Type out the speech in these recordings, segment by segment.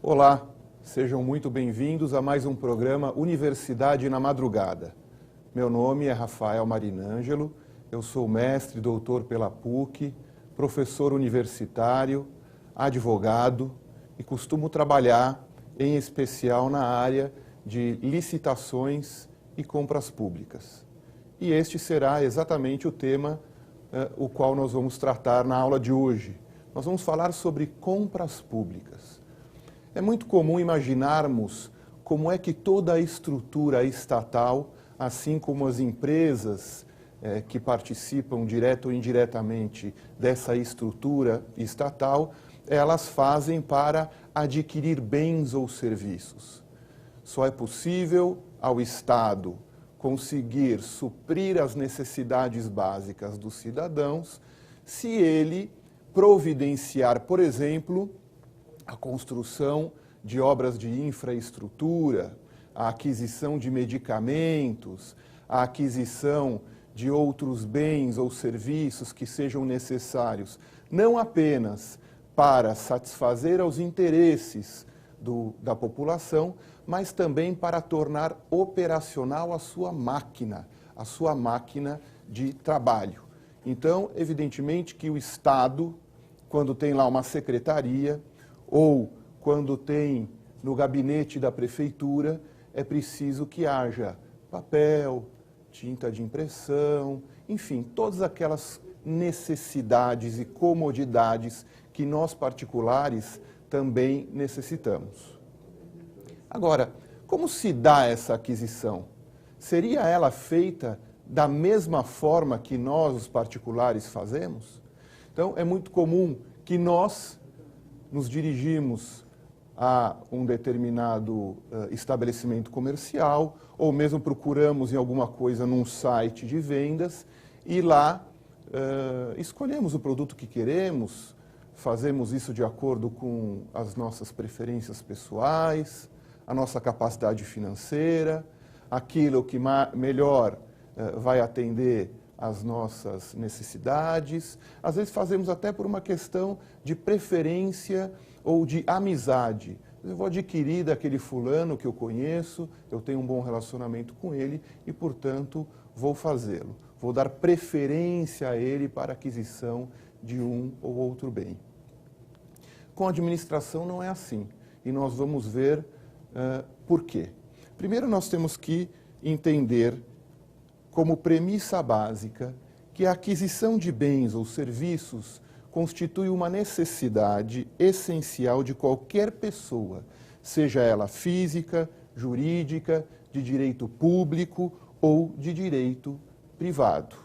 Olá, sejam muito bem-vindos a mais um programa Universidade na Madrugada. Meu nome é Rafael Marinângelo, eu sou mestre e doutor pela PUC, professor universitário, advogado e costumo trabalhar em especial na área de licitações e compras públicas. E este será exatamente o tema o qual nós vamos tratar na aula de hoje. Nós vamos falar sobre compras públicas. É muito comum imaginarmos como é que toda a estrutura estatal, assim como as empresas que participam direto ou indiretamente dessa estrutura estatal, elas fazem para adquirir bens ou serviços. Só é possível ao Estado conseguir suprir as necessidades básicas dos cidadãos se ele providenciar, por exemplo, a construção de obras de infraestrutura, a aquisição de medicamentos, a aquisição de outros bens ou serviços que sejam necessários, não apenas para satisfazer aos interesses da população, mas também para tornar operacional a sua máquina de trabalho. Então, evidentemente que o Estado, quando tem lá uma secretaria, ou quando tem no gabinete da prefeitura, é preciso que haja papel, tinta de impressão, enfim, todas aquelas necessidades e comodidades que nós particulares também necessitamos. Agora, como se dá essa aquisição? Seria ela feita da mesma forma que nós, os particulares, fazemos? Então, é muito comum que nós nos dirigimos a um determinado estabelecimento comercial ou mesmo procuramos em alguma coisa num site de vendas e lá escolhemos o produto que queremos, fazemos isso de acordo com as nossas preferências pessoais, a nossa capacidade financeira, aquilo que melhor vai atender as nossas necessidades. Às vezes fazemos até por uma questão de preferência ou de amizade. Eu vou adquirir daquele fulano que eu conheço, eu tenho um bom relacionamento com ele e, portanto, vou fazê-lo. Vou dar preferência a ele para a aquisição de um ou outro bem. Com a administração não é assim e nós vamos ver por quê. Primeiro nós temos que entender como premissa básica que a aquisição de bens ou serviços constitui uma necessidade essencial de qualquer pessoa, seja ela física, jurídica, de direito público ou de direito privado.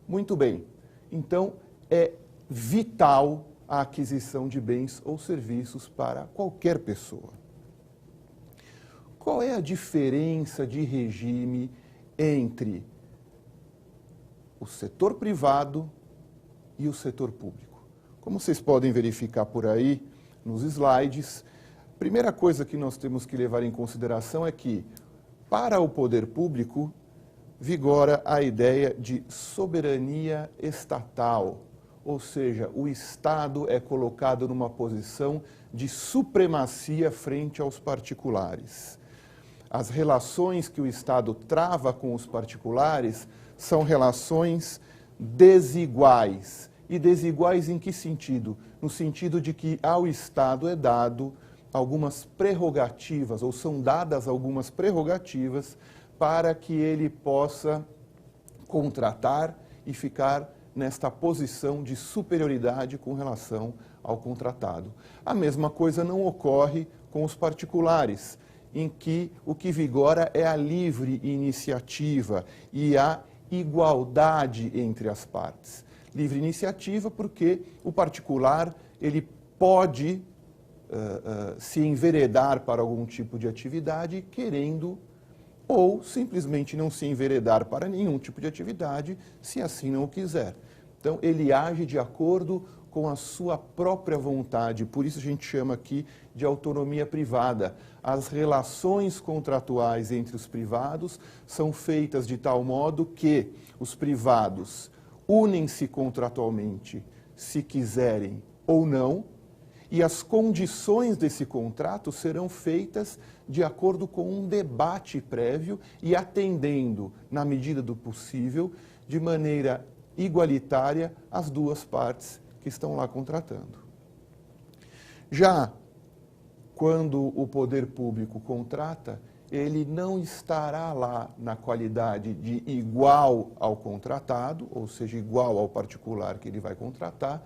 Muito bem, então é vital a aquisição de bens ou serviços para qualquer pessoa. Qual é a diferença de regime entre o setor privado e o setor público? Como vocês podem verificar por aí nos slides, a primeira coisa que nós temos que levar em consideração é que, para o poder público, vigora a ideia de soberania estatal, ou seja, o Estado é colocado numa posição de supremacia frente aos particulares. As relações que o Estado trava com os particulares são relações desiguais. E desiguais em que sentido? No sentido de que ao Estado é dado algumas prerrogativas, ou são dadas algumas prerrogativas para que ele possa contratar e ficar nesta posição de superioridade com relação ao contratado. A mesma coisa não ocorre com os particulares, em que o que vigora é a livre iniciativa e a igualdade entre as partes. Livre iniciativa porque o particular ele pode se enveredar para algum tipo de atividade querendo ou simplesmente não se enveredar para nenhum tipo de atividade se assim não o quiser. Então ele age de acordo com a sua própria vontade, por isso a gente chama aqui de autonomia privada. As relações contratuais entre os privados são feitas de tal modo que os privados unem-se contratualmente se quiserem ou não, E as condições desse contrato serão feitas de acordo com um debate prévio e atendendo, na medida do possível, de maneira igualitária, as duas partes que estão lá contratando. Já quando o poder público contrata, ele não estará lá na qualidade de igual ao contratado, ou seja, igual ao particular que ele vai contratar,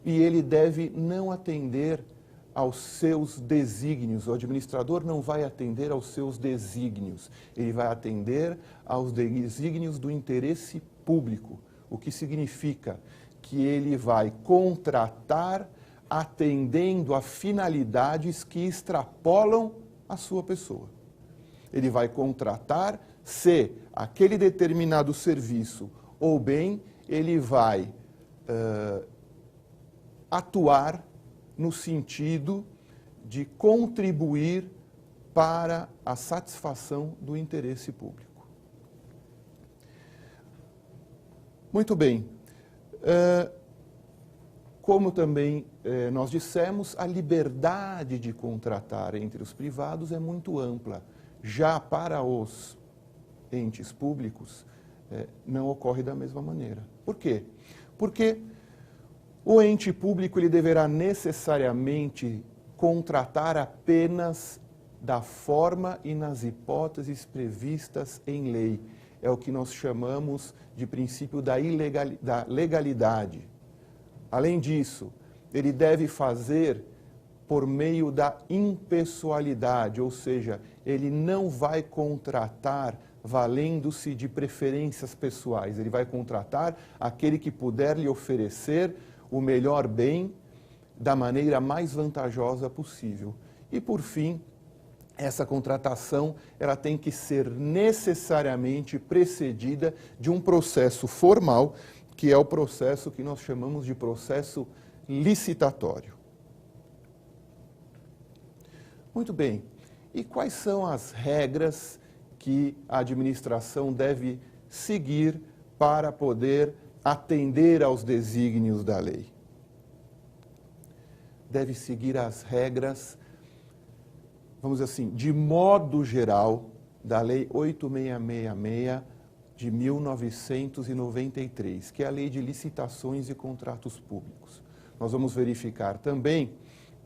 e ele deve não atender aos seus desígnios. O administrador não vai atender aos seus desígnios, ele vai atender aos desígnios do interesse público, o que significa que ele vai contratar atendendo a finalidades que extrapolam a sua pessoa. Ele vai contratar se aquele determinado serviço ou bem, ele vai atuar no sentido de contribuir para a satisfação do interesse público. Muito bem. Como também nós dissemos, a liberdade de contratar entre os privados é muito ampla. Já para os entes públicos, não ocorre da mesma maneira. Por quê? Porque o ente público ele deverá necessariamente contratar apenas da forma e nas hipóteses previstas em lei. É o que nós chamamos de princípio da legalidade. Além disso, ele deve fazer por meio da impessoalidade, ou seja, ele não vai contratar valendo-se de preferências pessoais, ele vai contratar aquele que puder lhe oferecer o melhor bem da maneira mais vantajosa possível. E, por fim, essa contratação ela tem que ser necessariamente precedida de um processo formal, que é o processo que nós chamamos de processo licitatório. Muito bem. E quais são as regras que a administração deve seguir para poder atender aos desígnios da lei? Deve seguir as regras, vamos dizer assim, de modo geral, da Lei 8666 de 1993, que é a Lei de Licitações e Contratos Públicos. Nós vamos verificar também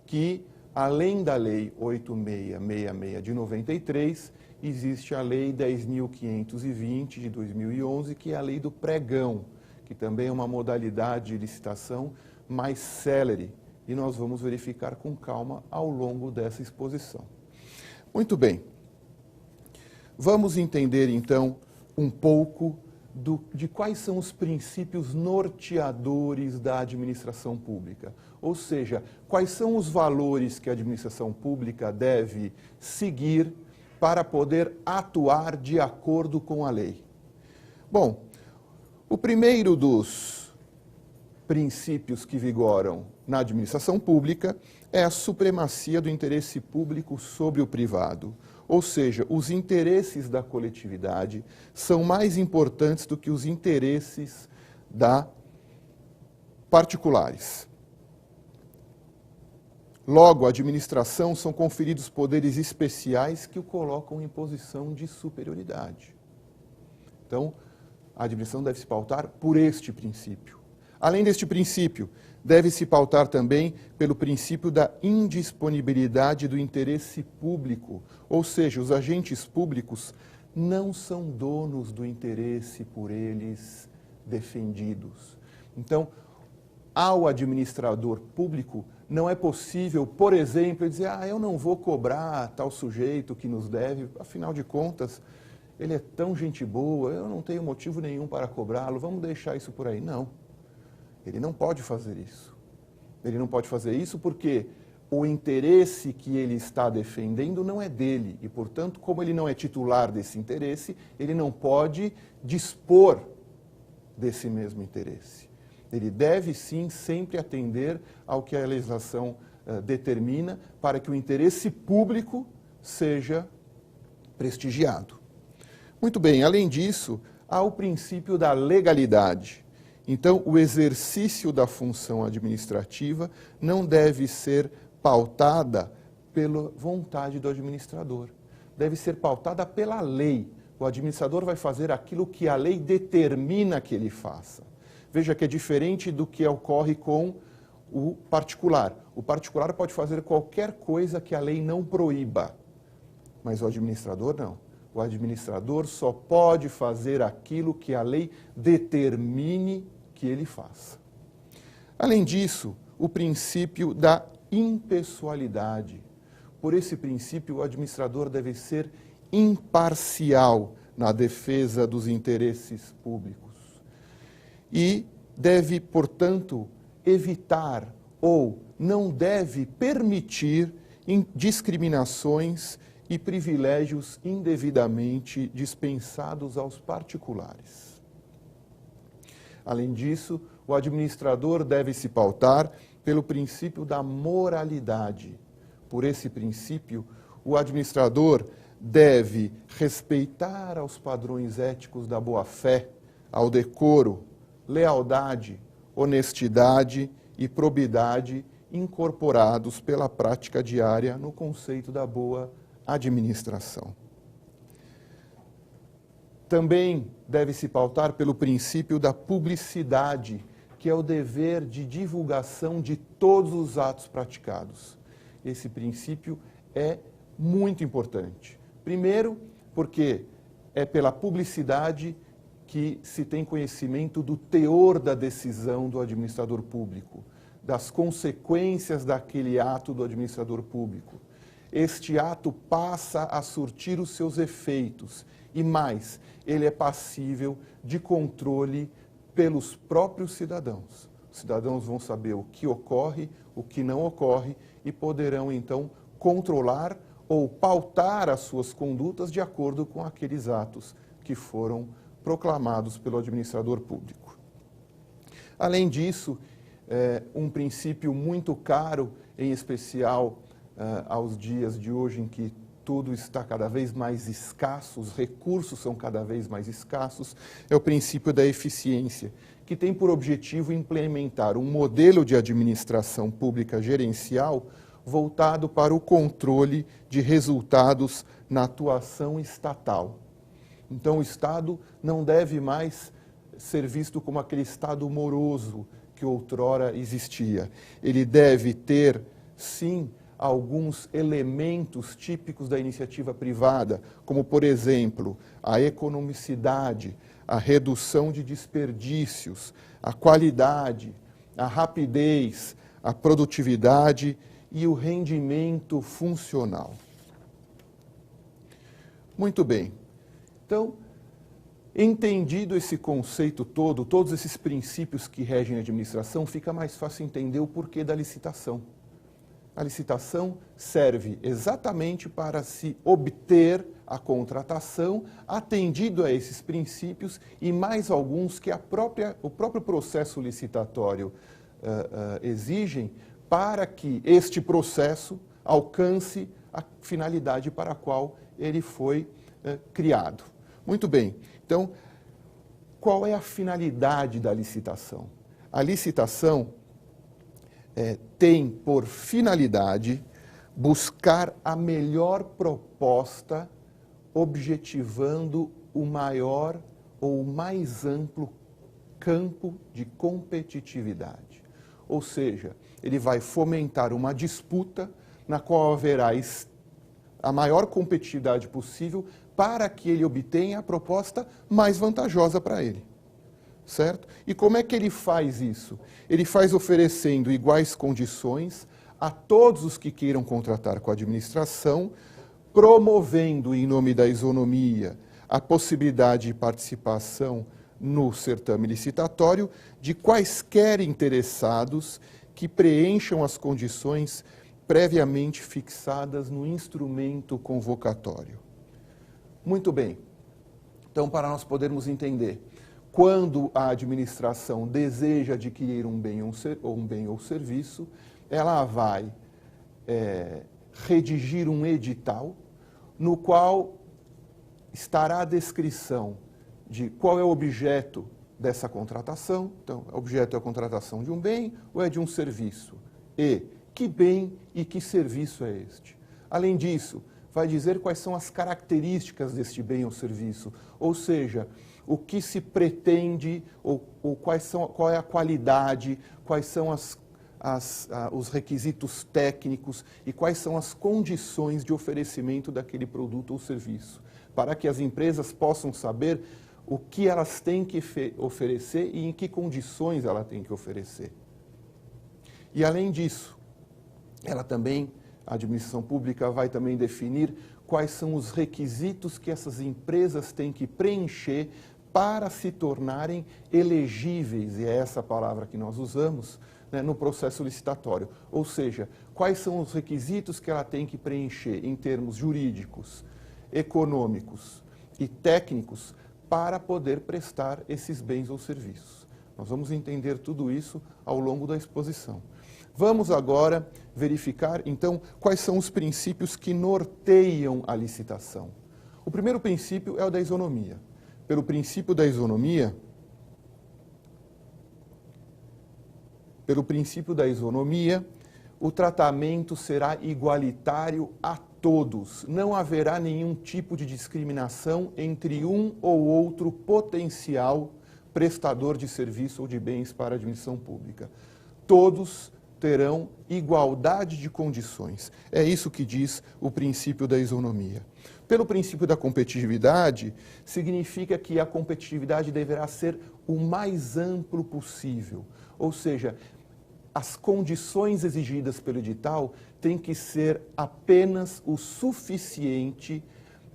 que, além da Lei 8666 de 93, existe a Lei 10.520 de 2011, que é a Lei do Pregão, que também é uma modalidade de licitação mais célere, e nós vamos verificar com calma ao longo dessa exposição. Muito bem. Vamos entender, então, um pouco de quais são os princípios norteadores da administração pública. Ou seja, quais são os valores que a administração pública deve seguir para poder atuar de acordo com a lei. Bom, o primeiro dos princípios que vigoram na administração pública é a supremacia do interesse público sobre o privado. Ou seja, os interesses da coletividade são mais importantes do que os interesses particulares. Logo, à administração são conferidos poderes especiais que o colocam em posição de superioridade. Então, a administração deve se pautar por este princípio. Além deste princípio, deve se pautar também pelo princípio da indisponibilidade do interesse público, ou seja, os agentes públicos não são donos do interesse por eles defendidos. Então, ao administrador público, não é possível, por exemplo, dizer, eu não vou cobrar tal sujeito que nos deve, afinal de contas, ele é tão gente boa, eu não tenho motivo nenhum para cobrá-lo, vamos deixar isso por aí. Não. Ele não pode fazer isso. Ele não pode fazer isso porque o interesse que ele está defendendo não é dele. E, portanto, como ele não é titular desse interesse, ele não pode dispor desse mesmo interesse. Ele deve, sim, sempre atender ao que a legislação determina para que o interesse público seja prestigiado. Muito bem, além disso, há o princípio da legalidade. Então, o exercício da função administrativa não deve ser pautada pela vontade do administrador. Deve ser pautada pela lei. O administrador vai fazer aquilo que a lei determina que ele faça. Veja que é diferente do que ocorre com o particular. O particular pode fazer qualquer coisa que a lei não proíba, mas o administrador não. O administrador só pode fazer aquilo que a lei determine que ele faça. Além disso, o princípio da impessoalidade. Por esse princípio, o administrador deve ser imparcial na defesa dos interesses públicos e deve, portanto, evitar ou não deve permitir discriminações e privilégios indevidamente dispensados aos particulares. Além disso, o administrador deve se pautar pelo princípio da moralidade. Por esse princípio, o administrador deve respeitar aos padrões éticos da boa-fé, ao decoro, lealdade, honestidade e probidade incorporados pela prática diária no conceito da boa administração. Também deve se pautar pelo princípio da publicidade, que é o dever de divulgação de todos os atos praticados. Esse princípio é muito importante. Primeiro, porque é pela publicidade que se tem conhecimento do teor da decisão do administrador público, das consequências daquele ato do administrador público. Este ato passa a surtir os seus efeitos e, mais, ele é passível de controle pelos próprios cidadãos. Os cidadãos vão saber o que ocorre, o que não ocorre e poderão, então, controlar ou pautar as suas condutas de acordo com aqueles atos que foram proclamados pelo administrador público. Além disso, um princípio muito caro, em especial aos dias de hoje em que tudo está cada vez mais escasso, os recursos são cada vez mais escassos, é o princípio da eficiência, que tem por objetivo implementar um modelo de administração pública gerencial voltado para o controle de resultados na atuação estatal. Então, o Estado não deve mais ser visto como aquele Estado moroso que outrora existia. Ele deve ter, sim, alguns elementos típicos da iniciativa privada, como, por exemplo, a economicidade, a redução de desperdícios, a qualidade, a rapidez, a produtividade e o rendimento funcional. Muito bem. Então, entendido esse conceito todo, todos esses princípios que regem a administração, fica mais fácil entender o porquê da licitação. A licitação serve exatamente para se obter a contratação, atendido a esses princípios e mais alguns que o próprio processo licitatório exigem para que este processo alcance a finalidade para a qual ele foi criado. Muito bem. Então, qual é a finalidade da licitação? A licitação tem por finalidade buscar a melhor proposta, objetivando o maior ou o mais amplo campo de competitividade. Ou seja, ele vai fomentar uma disputa na qual haverá a maior competitividade possível para que ele obtenha a proposta mais vantajosa para ele. Certo? E como é que ele faz isso? Ele faz oferecendo iguais condições a todos os que queiram contratar com a administração, promovendo, em nome da isonomia, a possibilidade de participação no certame licitatório de quaisquer interessados que preencham as condições previamente fixadas no instrumento convocatório. Muito bem. Então, para nós podermos entender, quando a administração deseja adquirir um bem ou serviço, ela vai redigir um edital no qual estará a descrição de qual é o objeto dessa contratação. Então, objeto é a contratação de um bem ou é de um serviço? E que bem e que serviço é este? Além disso, vai dizer quais são as características deste bem ou serviço, ou seja, o que se pretende, ou qual é a qualidade, quais são os requisitos técnicos e quais são as condições de oferecimento daquele produto ou serviço, para que as empresas possam saber o que elas têm que oferecer e em que condições ela tem que oferecer. E além disso, a administração pública vai também definir quais são os requisitos que essas empresas têm que preencher para se tornarem elegíveis, e é essa palavra que nós usamos, né, no processo licitatório. Ou seja, quais são os requisitos que ela tem que preencher em termos jurídicos, econômicos e técnicos para poder prestar esses bens ou serviços. Nós vamos entender tudo isso ao longo da exposição. Vamos agora verificar, então, quais são os princípios que norteiam a licitação. O primeiro princípio é o da isonomia. Pelo princípio da isonomia, o tratamento será igualitário a todos. Não haverá nenhum tipo de discriminação entre um ou outro potencial prestador de serviço ou de bens para a administração pública. Todos terão igualdade de condições. É isso que diz o princípio da isonomia. Pelo princípio da competitividade, significa que a competitividade deverá ser o mais amplo possível. Ou seja, as condições exigidas pelo edital têm que ser apenas o suficiente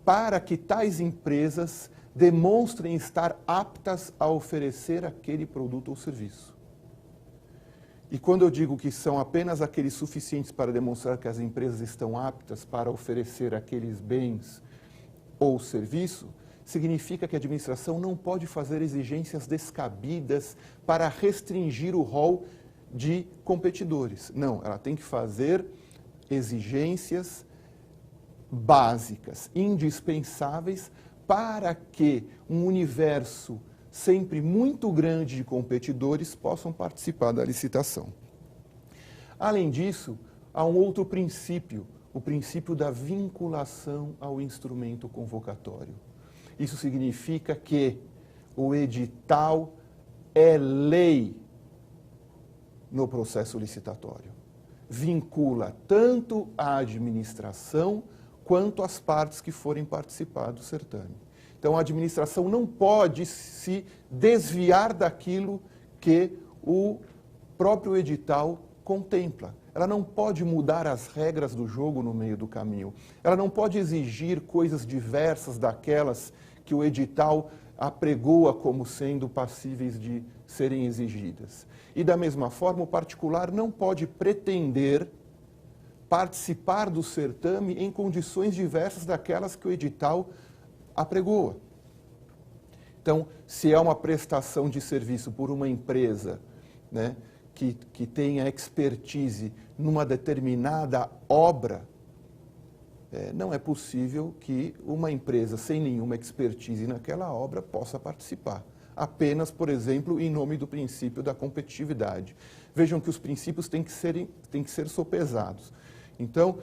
para que tais empresas demonstrem estar aptas a oferecer aquele produto ou serviço. E quando eu digo que são apenas aqueles suficientes para demonstrar que as empresas estão aptas para oferecer aqueles bens ou serviço, significa que a administração não pode fazer exigências descabidas para restringir o rol de competidores. Não, ela tem que fazer exigências básicas, indispensáveis para que um universo sempre muito grande de competidores possam participar da licitação. Além disso, há um outro princípio, o princípio da vinculação ao instrumento convocatório. Isso significa que o edital é lei no processo licitatório. Vincula tanto a administração quanto as partes que forem participar do certame. Então, a administração não pode se desviar daquilo que o próprio edital contempla. Ela não pode mudar as regras do jogo no meio do caminho. Ela não pode exigir coisas diversas daquelas que o edital apregoa como sendo passíveis de serem exigidas. E, da mesma forma, o particular não pode pretender participar do certame em condições diversas daquelas que o edital apregoa. Então, se é uma prestação de serviço por uma empresa, né, que tenha expertise numa determinada obra, não é possível que uma empresa sem nenhuma expertise naquela obra possa participar. Apenas, por exemplo, em nome do princípio da competitividade. Vejam que os princípios têm que ser sopesados. Então,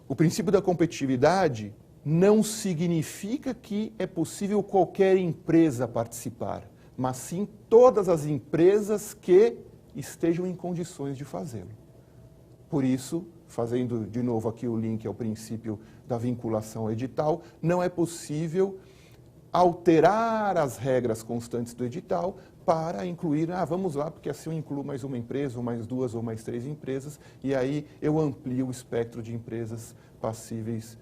o princípio da competitividade não significa que é possível qualquer empresa participar, mas sim todas as empresas que estejam em condições de fazê-lo. Por isso, fazendo de novo aqui o link ao princípio da vinculação ao edital, não é possível alterar as regras constantes do edital para incluir, vamos lá, porque assim eu incluo mais uma empresa, ou mais duas, ou mais três empresas, e aí eu amplio o espectro de empresas passíveis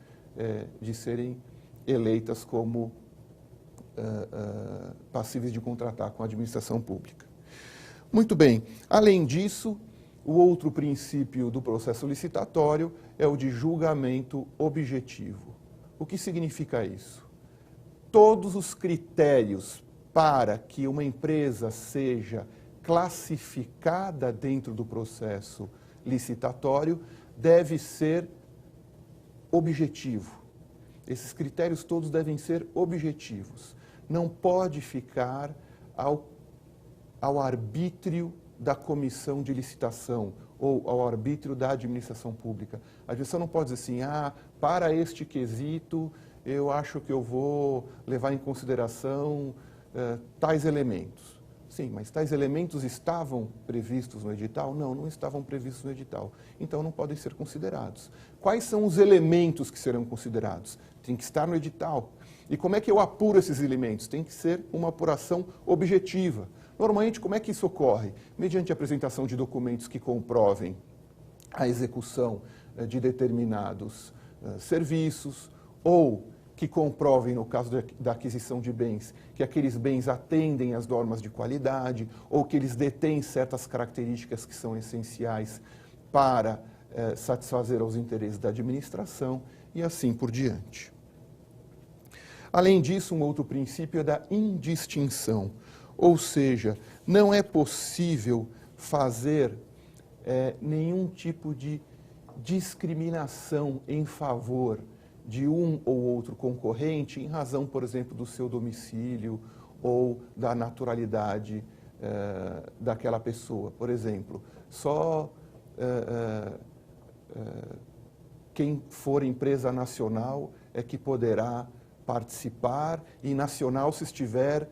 de serem eleitas como passíveis de contratar com a administração pública. Muito bem. Além disso, o outro princípio do processo licitatório é o de julgamento objetivo. O que significa isso? Todos os critérios para que uma empresa seja classificada dentro do processo licitatório deve ser objetivo. Esses critérios todos devem ser objetivos. Não pode ficar ao ao arbítrio da comissão de licitação ou ao arbítrio da administração pública. A administração não pode dizer assim, para este quesito, eu acho que eu vou levar em consideração tais elementos. Sim, mas tais elementos estavam previstos no edital? Não, não estavam previstos no edital. Então, não podem ser considerados. Quais são os elementos que serão considerados? Tem que estar no edital. E como é que eu apuro esses elementos? Tem que ser uma apuração objetiva. Normalmente, como é que isso ocorre? Mediante a apresentação de documentos que comprovem a execução de determinados serviços ou que comprovem, no caso da aquisição de bens, que aqueles bens atendem às normas de qualidade ou que eles detêm certas características que são essenciais para satisfazer aos interesses da administração e assim por diante. Além disso, um outro princípio é da indistinção, ou seja, não é possível fazer nenhum tipo de discriminação em favor de um ou outro concorrente em razão, por exemplo, do seu domicílio ou da naturalidade daquela pessoa. Por exemplo, só quem for empresa nacional é que poderá participar e nacional se estiver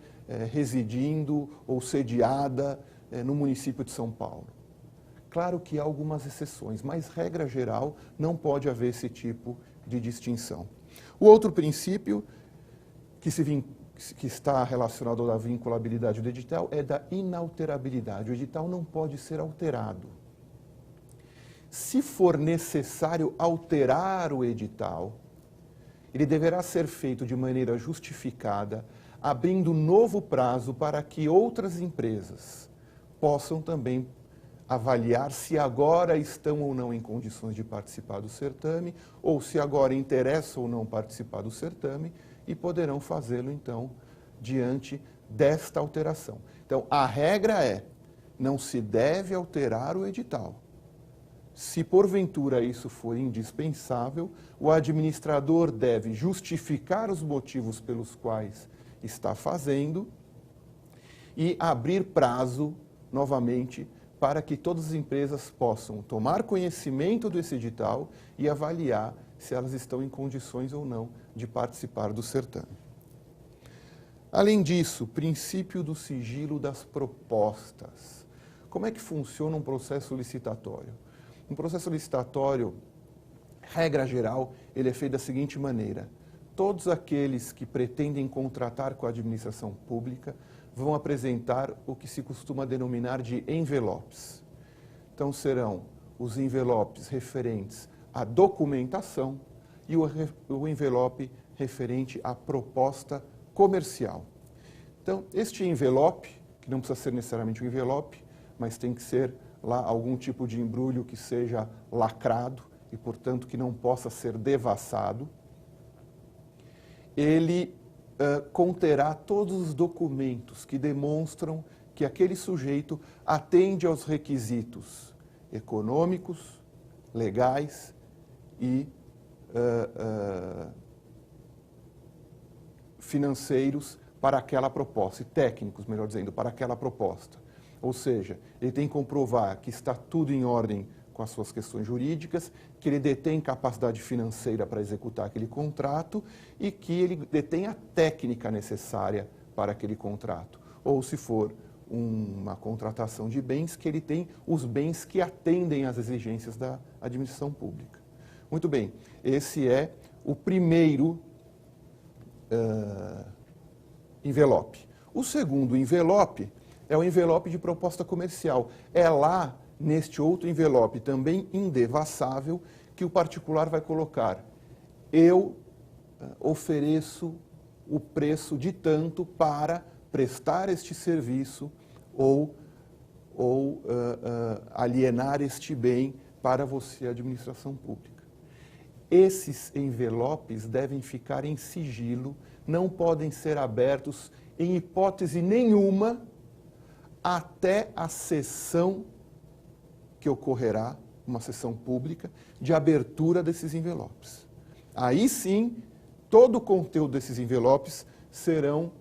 residindo ou sediada no município de São Paulo. Claro que há algumas exceções, mas regra geral não pode haver esse tipo de distinção. O outro princípio que está relacionado à vinculabilidade do edital é da inalterabilidade. O edital não pode ser alterado. Se for necessário alterar o edital, ele deverá ser feito de maneira justificada, abrindo novo prazo para que outras empresas possam também avaliar se agora estão ou não em condições de participar do certame, ou se agora interessa ou não participar do certame, e poderão fazê-lo, então, diante desta alteração. Então, a regra é, não se deve alterar o edital. Se porventura isso for indispensável, o administrador deve justificar os motivos pelos quais está fazendo e abrir prazo, novamente, para que todas as empresas possam tomar conhecimento desse edital e avaliar se elas estão em condições ou não de participar do certame. Além disso, princípio do sigilo das propostas. Como é que funciona um processo licitatório? Um processo licitatório, regra geral, ele é feito da seguinte maneira. Todos aqueles que pretendem contratar com a administração pública vão apresentar o que se costuma denominar de envelopes. Então, serão os envelopes referentes à documentação e o envelope referente à proposta comercial. Então, este envelope, que não precisa ser necessariamente um envelope, mas tem que ser lá algum tipo de embrulho que seja lacrado e, portanto, que não possa ser devassado, ele conterá todos os documentos que demonstram que aquele sujeito atende aos requisitos econômicos, legais e financeiros para aquela proposta, e técnicos, melhor dizendo, para aquela proposta. Ou seja, ele tem que comprovar que está tudo em ordem com as suas questões jurídicas, que ele detém capacidade financeira para executar aquele contrato e que ele detém a técnica necessária para aquele contrato. Ou, se for uma contratação de bens, que ele tem os bens que atendem às exigências da administração pública. Muito bem, esse é o primeiro envelope. O segundo envelope é o envelope de proposta comercial. É lá, neste outro envelope, também indevassável, que o particular vai colocar: eu ofereço o preço de tanto para prestar este serviço ou alienar este bem para você, administração pública. Esses envelopes devem ficar em sigilo, não podem ser abertos em hipótese nenhuma até a sessão que ocorrerá, uma sessão pública, de abertura desses envelopes. Aí sim, todo o conteúdo desses envelopes serão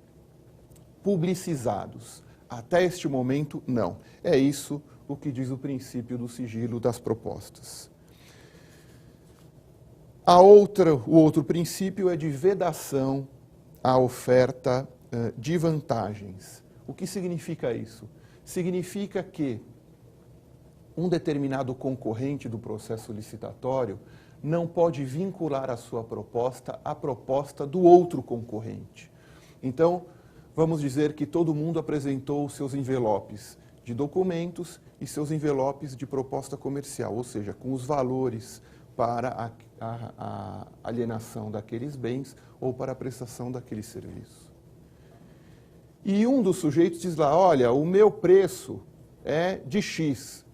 publicizados. Até este momento, não. É isso o que diz o princípio do sigilo das propostas. O outro princípio é de vedação à oferta de vantagens. O que significa isso? Significa que um determinado concorrente do processo licitatório não pode vincular a sua proposta à proposta do outro concorrente. Então, vamos dizer que todo mundo apresentou os seus envelopes de documentos e seus envelopes de proposta comercial, ou seja, com os valores para a alienação daqueles bens ou para a prestação daquele serviço. E um dos sujeitos diz lá, olha, o meu preço é de X,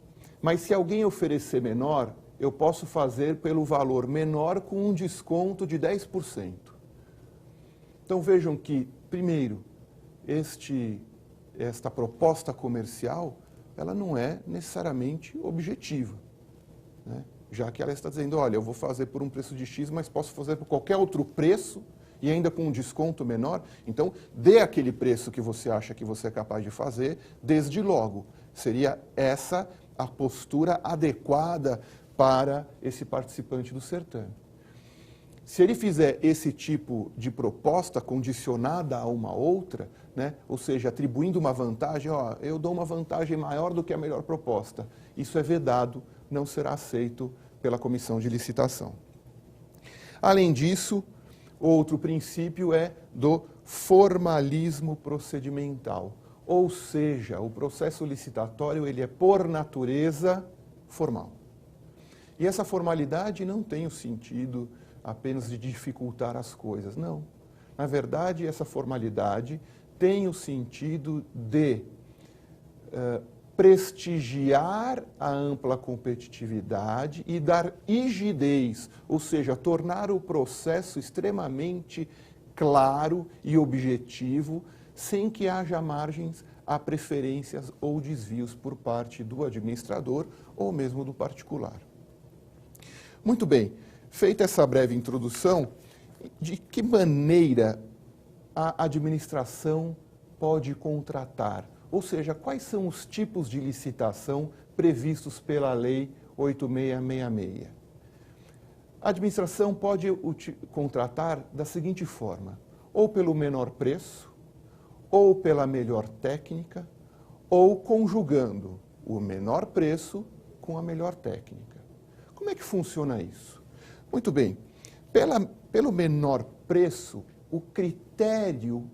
mas se alguém oferecer menor, eu posso fazer pelo valor menor com um desconto de 10%. Então vejam que, primeiro, esta proposta comercial, ela não é necessariamente objetiva, né? Já que ela está dizendo, olha, eu vou fazer por um preço de X, mas posso fazer por qualquer outro preço e ainda com um desconto menor. Então, dê aquele preço que você acha que você é capaz de fazer, desde logo. Seria essa a postura adequada para esse participante do certame. Se ele fizer esse tipo de proposta condicionada a uma outra, né, ou seja, atribuindo uma vantagem, ó, eu dou uma vantagem maior do que a melhor proposta, isso é vedado, não será aceito pela comissão de licitação. Além disso, outro princípio é do formalismo procedimental, ou seja, o processo licitatório ele é por natureza formal. E essa formalidade não tem o sentido apenas de dificultar as coisas, não. Na verdade, essa formalidade tem o sentido de prestigiar a ampla competitividade e dar rigidez, ou seja, tornar o processo extremamente claro e objetivo, sem que haja margens a preferências ou desvios por parte do administrador ou mesmo do particular. Muito bem, feita essa breve introdução, de que maneira a administração pode contratar? Ou seja, quais são os tipos de licitação previstos pela Lei 8666? A administração pode contratar da seguinte forma, ou pelo menor preço, ou pela melhor técnica, ou conjugando o menor preço com a melhor técnica. Como é que funciona isso? Muito bem, pelo menor preço, o critério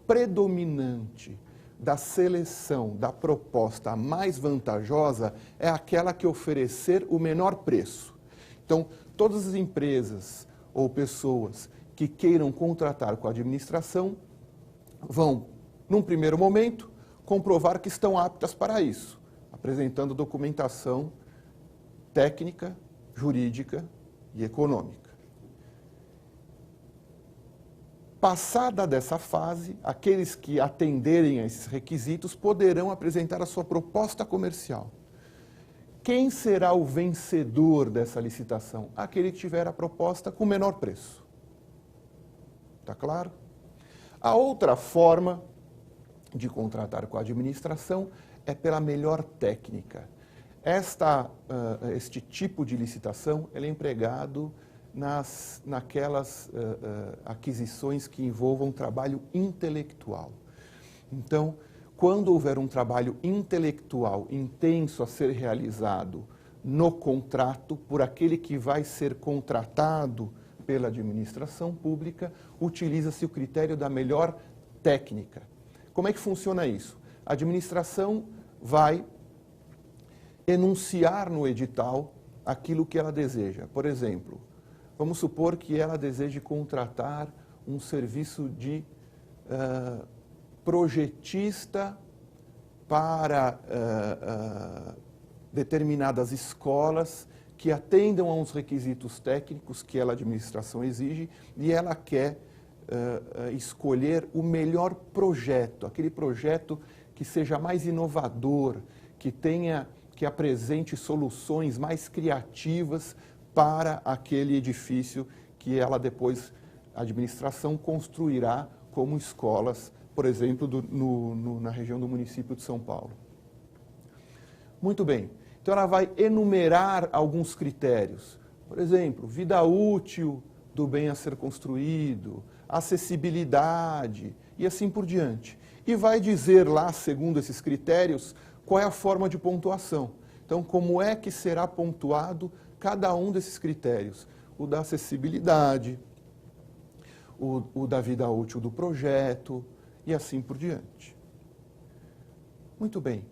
predominante da seleção da proposta mais vantajosa é aquela que oferecer o menor preço. Então, todas as empresas ou pessoas que queiram contratar com a administração vão, num primeiro momento, comprovar que estão aptas para isso, apresentando documentação técnica, jurídica e econômica. Passada dessa fase, aqueles que atenderem a esses requisitos poderão apresentar a sua proposta comercial. Quem será o vencedor dessa licitação? Aquele que tiver a proposta com menor preço. Está claro? A outra forma de contratar com a administração é pela melhor técnica. Este tipo de licitação ele é empregado naquelas aquisições que envolvam trabalho intelectual. Então, quando houver um trabalho intelectual intenso a ser realizado no contrato por aquele que vai ser contratado pela administração pública, utiliza-se o critério da melhor técnica. Como é que funciona isso? A administração vai enunciar no edital aquilo que ela deseja. Por exemplo, vamos supor que ela deseje contratar um serviço de projetista para determinadas escolas que atendam a uns requisitos técnicos que a administração exige e ela quer escolher o melhor projeto, aquele projeto que seja mais inovador, que apresente soluções mais criativas para aquele edifício que ela depois, a administração, construirá como escolas por exemplo, na região do município de São Paulo. Muito bem, então ela vai enumerar alguns critérios. Por exemplo, vida útil do bem a ser construído, acessibilidade e assim por diante. E vai dizer lá, segundo esses critérios, qual é a forma de pontuação. Então, como é que será pontuado cada um desses critérios? O da acessibilidade, o da vida útil do projeto e assim por diante. Muito bem.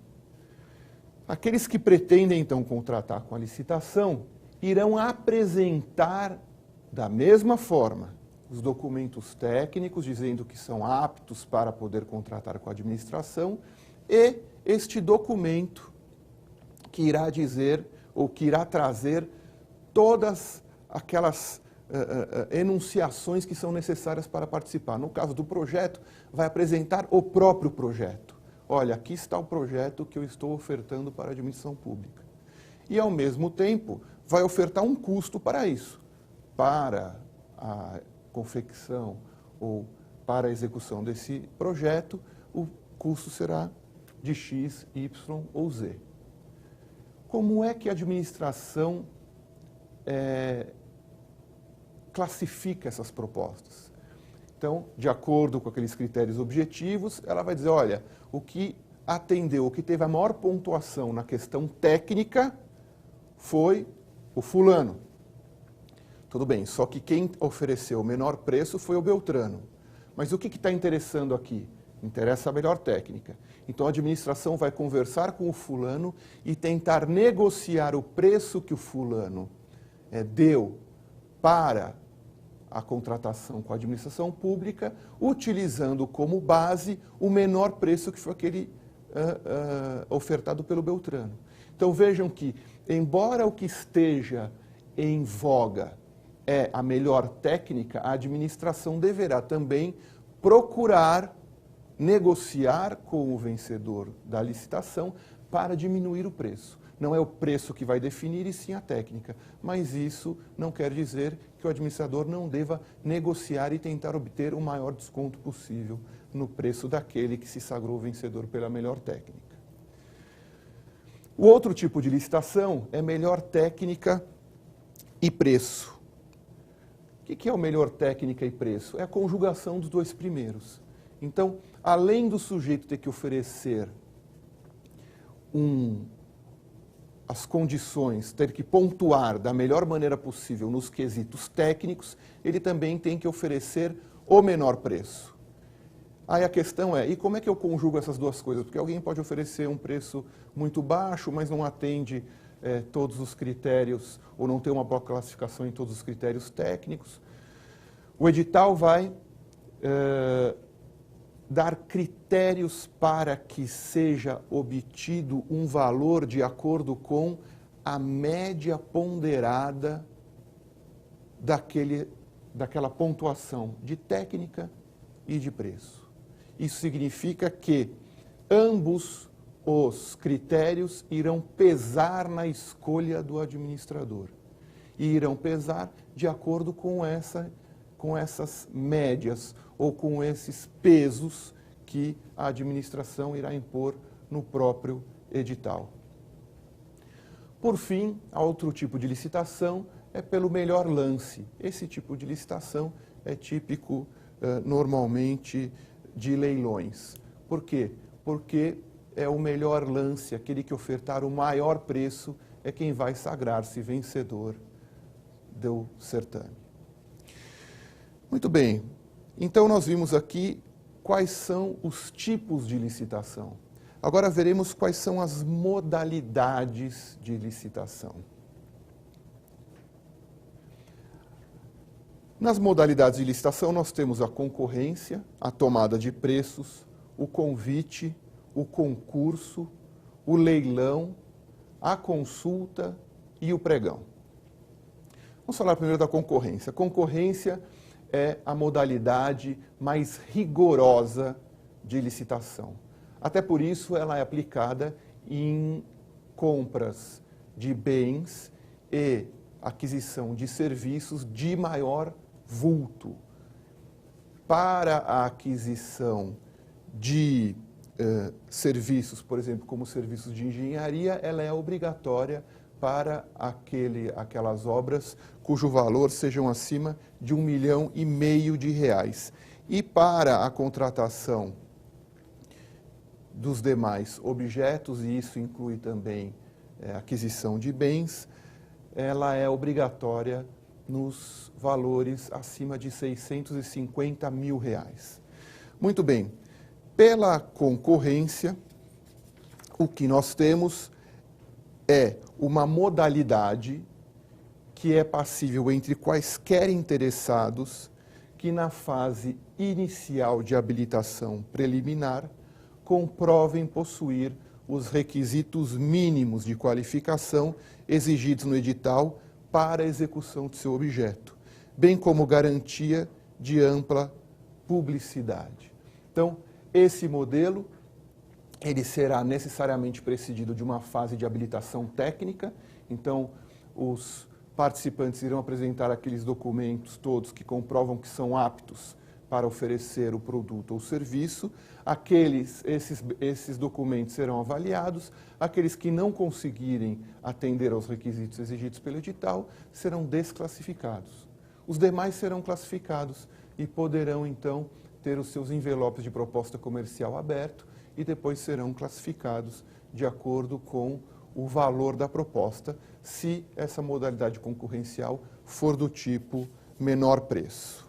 Aqueles que pretendem, então, contratar com a licitação irão apresentar, da mesma forma, os documentos técnicos dizendo que são aptos para poder contratar com a administração e este documento que irá dizer ou que irá trazer todas aquelas enunciações que são necessárias para participar. No caso do projeto, vai apresentar o próprio projeto. Olha, aqui está o projeto que eu estou ofertando para a administração pública. E, ao mesmo tempo, vai ofertar um custo para isso, para a confecção ou para a execução desse projeto, o custo será de X, Y ou Z. Como é que a administração classifica essas propostas? Então, de acordo com aqueles critérios objetivos, ela vai dizer, olha, o que atendeu, o que teve a maior pontuação na questão técnica foi o fulano. Tudo bem, só que quem ofereceu o menor preço foi o Beltrano. Mas o que está interessando aqui? Interessa a melhor técnica. Então a administração vai conversar com o fulano e tentar negociar o preço que o fulano deu para a contratação com a administração pública, utilizando como base o menor preço que foi aquele ofertado pelo Beltrano. Então vejam que, embora o que esteja em voga é a melhor técnica, a administração deverá também procurar negociar com o vencedor da licitação para diminuir o preço. Não é o preço que vai definir, e sim a técnica. Mas isso não quer dizer que o administrador não deva negociar e tentar obter o maior desconto possível no preço daquele que se sagrou vencedor pela melhor técnica. O outro tipo de licitação é melhor técnica e preço. O que é o melhor técnica e preço? É a conjugação dos dois primeiros. Então, além do sujeito ter que oferecer as condições, ter que pontuar da melhor maneira possível nos quesitos técnicos, ele também tem que oferecer o menor preço. Aí a questão é, e como é que eu conjugo essas duas coisas? Porque alguém pode oferecer um preço muito baixo, mas não atende todos os critérios, ou não tem uma boa classificação em todos os critérios técnicos. O edital vai dar critérios para que seja obtido um valor de acordo com a média ponderada daquela pontuação de técnica e de preço. Isso significa que ambos os critérios irão pesar na escolha do administrador e irão pesar de acordo com essas médias ou com esses pesos que a administração irá impor no próprio edital. Por fim, outro tipo de licitação é pelo melhor lance. Esse tipo de licitação é típico, normalmente, de leilões. Por quê? Porque é o melhor lance, aquele que ofertar o maior preço é quem vai sagrar-se vencedor do certame. Muito bem, então nós vimos aqui quais são os tipos de licitação. Agora veremos quais são as modalidades de licitação. Nas modalidades de licitação nós temos a concorrência, a tomada de preços, o convite, o concurso, o leilão, a consulta e o pregão. Vamos falar primeiro da concorrência. A concorrência é a modalidade mais rigorosa de licitação. Até por isso ela é aplicada em compras de bens e aquisição de serviços de maior vulto. Para a aquisição de serviços, por exemplo, como serviços de engenharia, ela é obrigatória para aquelas obras cujo valor sejam acima de R$1,5 milhão. E para a contratação dos demais objetos, e isso inclui também aquisição de bens, ela é obrigatória nos valores acima de R$650 mil. Muito bem, pela concorrência, o que nós temos é uma modalidade que é passível entre quaisquer interessados que na fase inicial de habilitação preliminar comprovem possuir os requisitos mínimos de qualificação exigidos no edital para a execução de seu objeto, bem como garantia de ampla publicidade. Então, esse modelo, ele será necessariamente precedido de uma fase de habilitação técnica. Então, os participantes irão apresentar aqueles documentos todos que comprovam que são aptos para oferecer o produto ou serviço. Esses documentos serão avaliados. Aqueles que não conseguirem atender aos requisitos exigidos pelo edital serão desclassificados. Os demais serão classificados e poderão, então, ter os seus envelopes de proposta comercial abertos e depois serão classificados de acordo com o valor da proposta, se essa modalidade concorrencial for do tipo menor preço.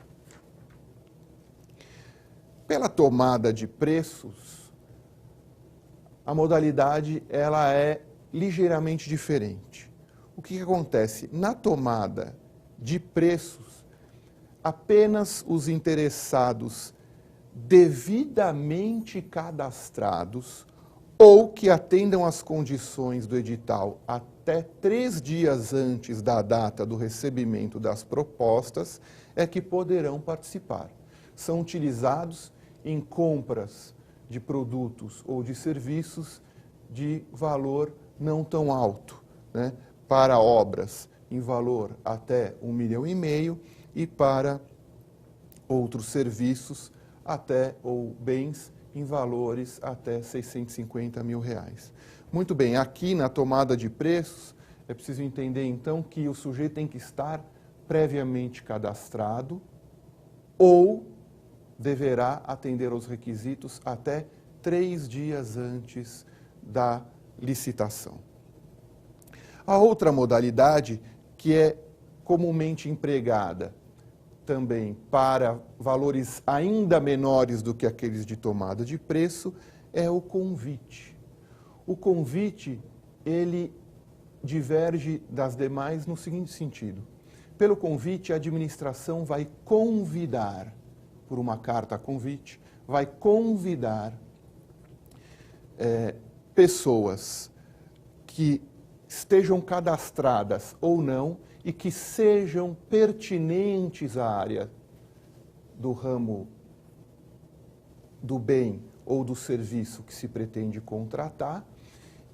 Pela tomada de preços, a modalidade ela é ligeiramente diferente. O que acontece? Na tomada de preços, apenas os interessados devidamente cadastrados ou que atendam às condições do edital até 3 dias antes da data do recebimento das propostas é que poderão participar. São utilizados em compras de produtos ou de serviços de valor não tão alto, né? Para obras em valor até R$1,5 milhão e para outros serviços até ou bens em valores até R$650 mil. Muito bem, aqui na tomada de preços, é preciso entender então que o sujeito tem que estar previamente cadastrado ou deverá atender aos requisitos até 3 dias antes da licitação. A outra modalidade, que é comumente empregada também para valores ainda menores do que aqueles de tomada de preço, é o convite. O convite, ele diverge das demais no seguinte sentido. Pelo convite, a administração vai convidar, por uma carta convite, vai convidar pessoas que estejam cadastradas ou não e que sejam pertinentes à área do ramo do bem ou do serviço que se pretende contratar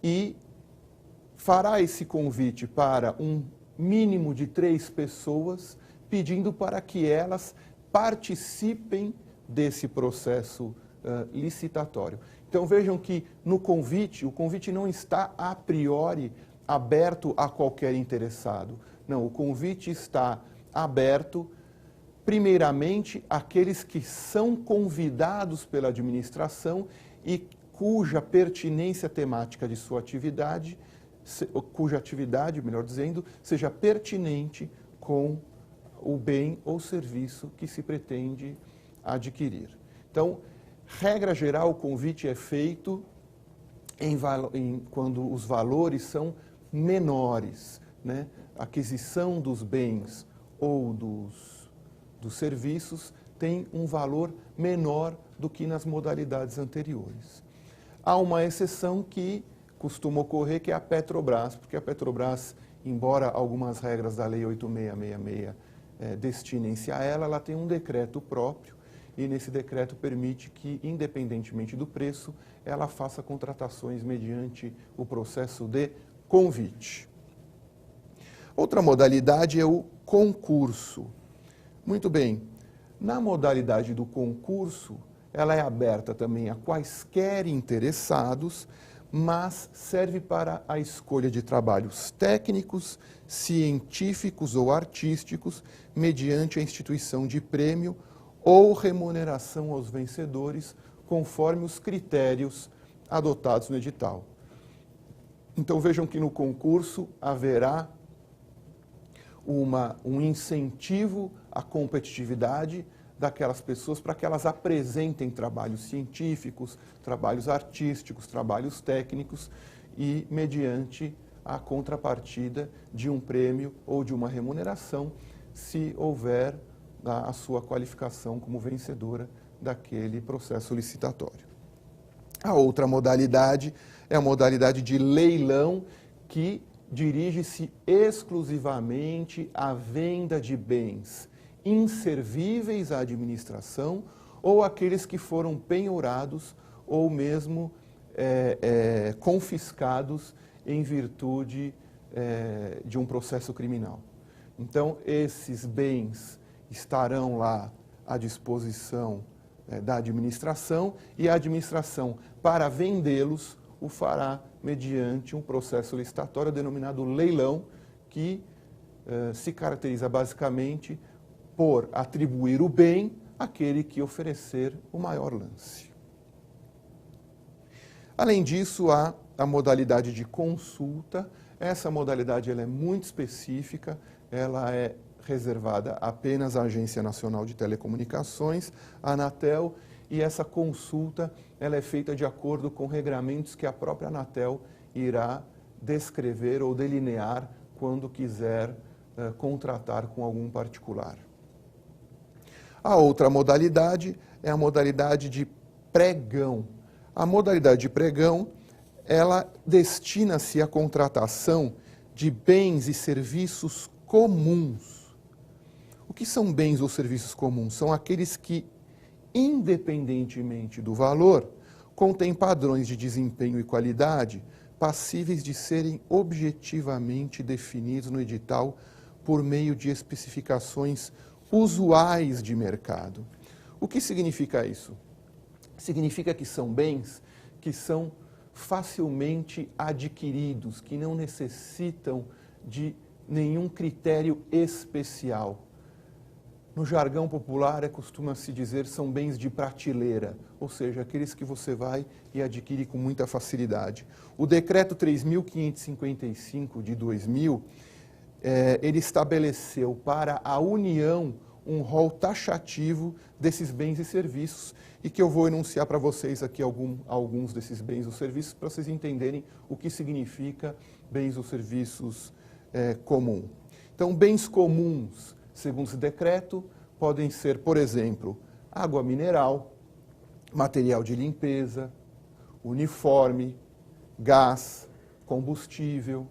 e fará esse convite para um mínimo de 3 pessoas, pedindo para que elas participem desse processo licitatório. Então vejam que no convite, o convite não está a priori aberto a qualquer interessado. Não, o convite está aberto, primeiramente, àqueles que são convidados pela administração e cuja pertinência temática de sua atividade, cuja atividade, melhor dizendo, seja pertinente com o bem ou serviço que se pretende adquirir. Então, regra geral, o convite é feito quando os valores são menores, né? A aquisição dos bens ou dos serviços tem um valor menor do que nas modalidades anteriores. Há uma exceção que costuma ocorrer, que é a Petrobras, porque a Petrobras, embora algumas regras da Lei 8666 destinem-se a ela, ela tem um decreto próprio e nesse decreto permite que, independentemente do preço, ela faça contratações mediante o processo de convite. Outra modalidade é o concurso. Muito bem, na modalidade do concurso, ela é aberta também a quaisquer interessados, mas serve para a escolha de trabalhos técnicos, científicos ou artísticos, mediante a instituição de prêmio ou remuneração aos vencedores, conforme os critérios adotados no edital. Então vejam que no concurso haverá um incentivo à competitividade daquelas pessoas para que elas apresentem trabalhos científicos, trabalhos artísticos, trabalhos técnicos e mediante a contrapartida de um prêmio ou de uma remuneração, se houver a sua qualificação como vencedora daquele processo licitatório. A outra modalidade é a modalidade de leilão, que dirige-se exclusivamente à venda de bens inservíveis à administração ou aqueles que foram penhorados ou mesmo confiscados em virtude de um processo criminal. Então, esses bens estarão lá à disposição da administração e a administração, para vendê-los, o fará mediante um processo licitatório denominado leilão, que se caracteriza basicamente por atribuir o bem àquele que oferecer o maior lance. Além disso, há a modalidade de consulta. Essa modalidade ela é muito específica, ela é reservada apenas à Agência Nacional de Telecomunicações, a Anatel, e essa consulta ela é feita de acordo com regramentos que a própria Anatel irá descrever ou delinear quando quiser contratar com algum particular. A outra modalidade é a modalidade de pregão. A modalidade de pregão, ela destina-se à contratação de bens e serviços comuns. O que são bens ou serviços comuns? São aqueles que, independentemente do valor, contêm padrões de desempenho e qualidade passíveis de serem objetivamente definidos no edital por meio de especificações usuais de mercado. O que significa isso? Significa que são bens que são facilmente adquiridos, que não necessitam de nenhum critério especial. No jargão popular, costuma-se dizer são bens de prateleira, ou seja, aqueles que você vai e adquire com muita facilidade. O Decreto 3.555 de 2000, ele estabeleceu para a União um rol taxativo desses bens e serviços, e que eu vou enunciar para vocês aqui alguns desses bens ou serviços, para vocês entenderem o que significa bens ou serviços comum. Então, bens comuns, segundo esse decreto, podem ser, por exemplo, água mineral, material de limpeza, uniforme, gás, combustível,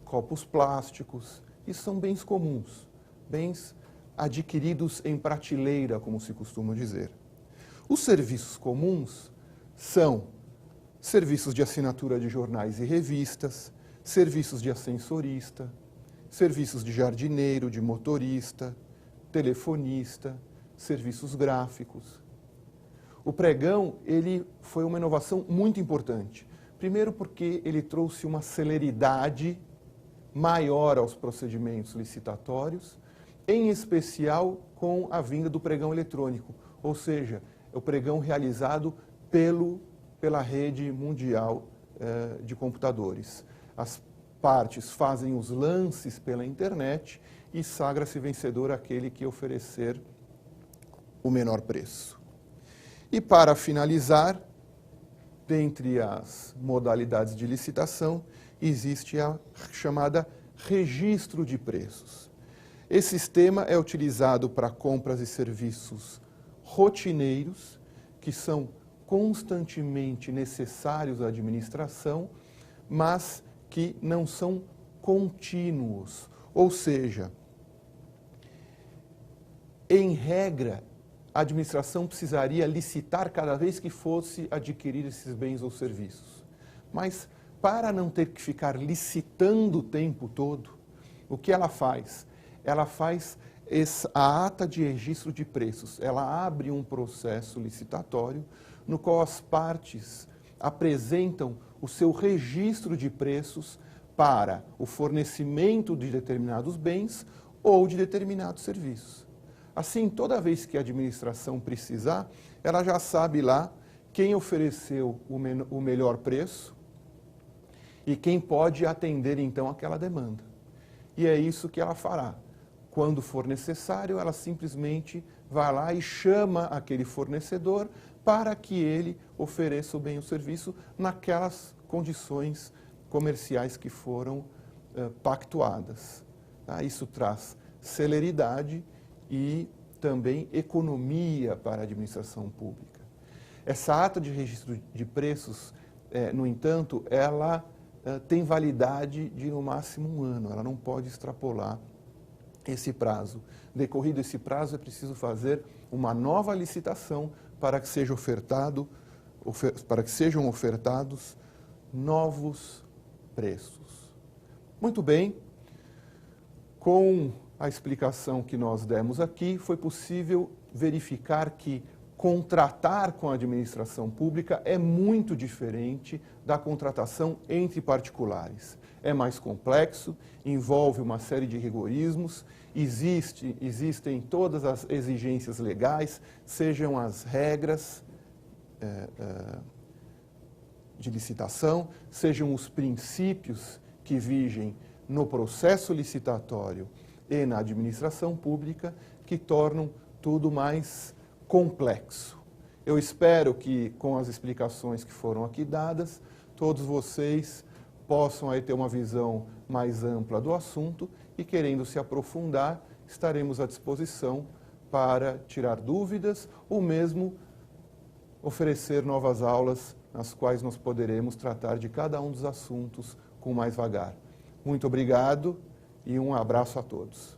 copos plásticos. Isso são bens comuns, bens adquiridos em prateleira, como se costuma dizer. Os serviços comuns são serviços de assinatura de jornais e revistas, serviços de ascensorista, serviços de jardineiro, de motorista, telefonista, serviços gráficos. O pregão, ele foi uma inovação muito importante. Primeiro porque ele trouxe uma celeridade maior aos procedimentos licitatórios, em especial com a vinda do pregão eletrônico, ou seja, é o pregão realizado pela rede mundial de computadores. As partes fazem os lances pela internet e sagra-se vencedor aquele que oferecer o menor preço. E para finalizar, dentre as modalidades de licitação, existe a chamada registro de preços. Esse sistema é utilizado para compras e serviços rotineiros, que são constantemente necessários à administração, mas que não são contínuos. Ou seja, em regra, a administração precisaria licitar cada vez que fosse adquirir esses bens ou serviços. Mas, para não ter que ficar licitando o tempo todo, o que ela faz? Ela faz a ata de registro de preços, ela abre um processo licitatório no qual as partes apresentam o seu registro de preços para o fornecimento de determinados bens ou de determinados serviços. Assim, toda vez que a administração precisar, ela já sabe lá quem ofereceu o melhor preço e quem pode atender, então, aquela demanda. E é isso que ela fará. Quando for necessário, ela simplesmente vai lá e chama aquele fornecedor para que ele ofereça o bem ou serviço naquelas condições comerciais que foram pactuadas. Tá? Isso traz celeridade e também economia para a administração pública. Essa ata de registro de preços, no entanto, ela tem validade de no máximo 1 ano, ela não pode extrapolar esse prazo. Decorrido esse prazo, é preciso fazer uma nova licitação para que sejam ofertados novos preços. Muito bem, com a explicação que nós demos aqui, foi possível verificar que contratar com a administração pública é muito diferente da contratação entre particulares. É mais complexo, envolve uma série de rigorismos, existem todas as exigências legais, sejam as regras de licitação, sejam os princípios que vigem no processo licitatório e na administração pública, que tornam tudo mais complexo. Eu espero que, com as explicações que foram aqui dadas, todos vocês possam aí ter uma visão mais ampla do assunto e, querendo se aprofundar, estaremos à disposição para tirar dúvidas ou mesmo oferecer novas aulas nas quais nós poderemos tratar de cada um dos assuntos com mais vagar. Muito obrigado e um abraço a todos.